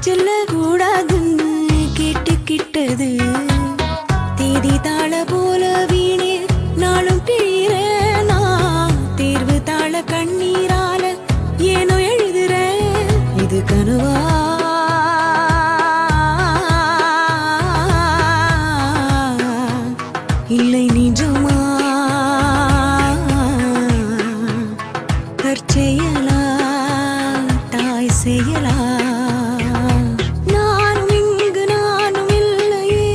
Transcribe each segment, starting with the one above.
செல்ல கூடாதுன்னு கேட்டுக்கிட்டது தேதி தாள போல வீணே நாளும் கிழிறேனா தேர்வு தாள கண்ணீரால ஏனோ எழுதுறேன் இது கனவா இல்லை நிஜமா தற்செயலா தாய் செயலா நானும் இங்கு நானும் இல்லையே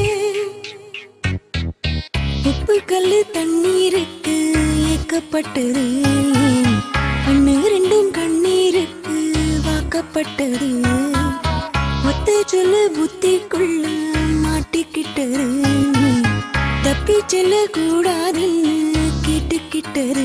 உப்பு கல்லு தண்ணீருக்கு ஏக்கப்பட்டது கண்ணு ரெண்டும் கண்ணீருக்கு வாக்கப்பட்டது ஒத்த சொல்லு புத்திக்குள்ள மாட்டிக்கிட்டது தப்பி செல்ல கூடாதுன்னு கேட்டுக்கிட்டது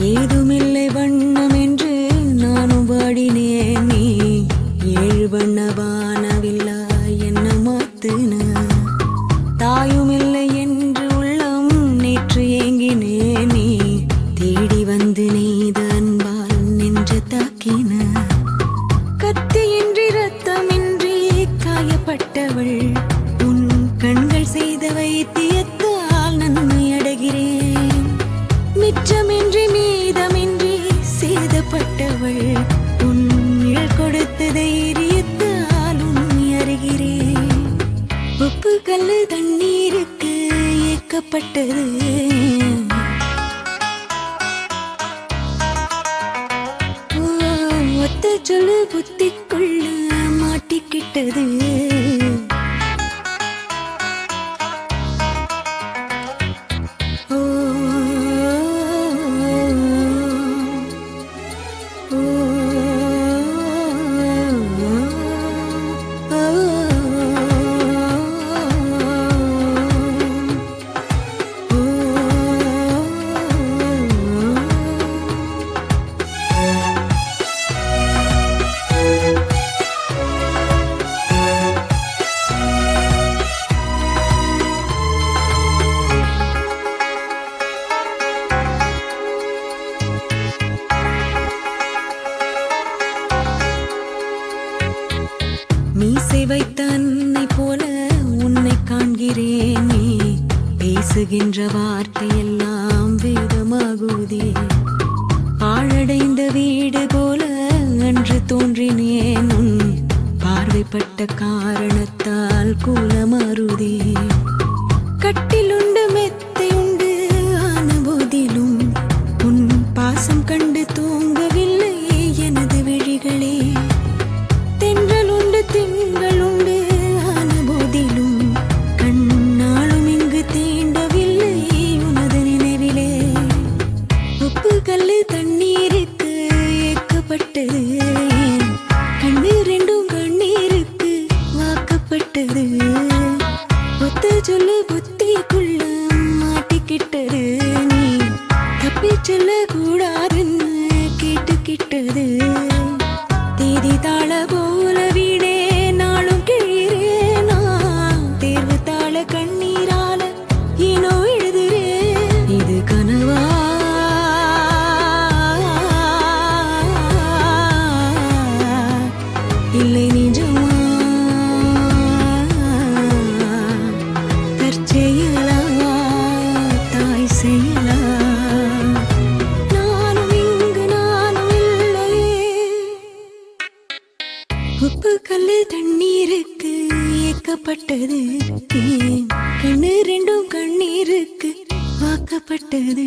ஏதுமில்லை வண்ணம் என்று நானும் வாடினேனே ஏழு வண்ண வானவில்லா என்ன மாத்துன தாயும் இல்லை என்று உள்ளம் நேற்று ஏங்கினேனே தேடி வந்து நெய்த அன்பால் நெஞ்ச தாக்கின கத்தியின்றி ரத்தமின்றி காயப்பட்டவள் உன் கண்கள் செய்த வைத்தியத்தால் நன்மை அடைகிறேன் மிச்சமின்றி மீதமின்றி சேதப்பட்டவள் உன்னில் கொடுத்த தைரியத்தால் உண்மை அறிகிறேன் உப்பு கல்லு தண்ணீருக்கு ஏக்கப்பட்டது ஒத்த சொல்லு புத்திக்குள்ள மாட்டிக்கிட்டது மீசை வைத்த அன்னை போல உன்னை காண்கிறேனே பேசுகின்ற வார்த்தையெல்லாம் வேதமாகுதே ஆழடைந்த வீடு போல அன்று தோன்றினேன் உன் பார்வைப்பட்ட காரணத்தால் கூலமாறுதே கட்டிலுண்டு மெத்தை உண்டு ஆன போதிலும் உன் பாசம் கண்டு தூங்கவில்லை எனது விழிகளே தென்றலுண்டு திங்களுண்டு ஆன போதிலும் கண்ணாலும் இங்கு தீண்டவில்லை உனது நினைவிலே உப்பு கல்லு தண்ணீருக்கு ஏக்கப்பட்டது கண்ணு ரெண்டும் கண்ணீருக்கு வாக்கப்பட்டது ஒத்த சொல்லு புத்திக்குள்ள மாட்டிக்கிட்டது நீ தப்பி செல்ல கூடாதுன்னு கேட்டுக்கிட்டது தேதி தாள போல வீடே நாளும் கிழிறேனா தேர்வு தாள கண்ணீரால ஏனோ எழுதுறேன் இது கனவா இல்லை நிஜமா தற்செயலா தாய் செயலா உப்பு கல்லு தண்ணீருக்கு ஏக்கப்பட்டது கண்ணு ரெண்டும் கண்ணீருக்கு வாக்கப்பட்டது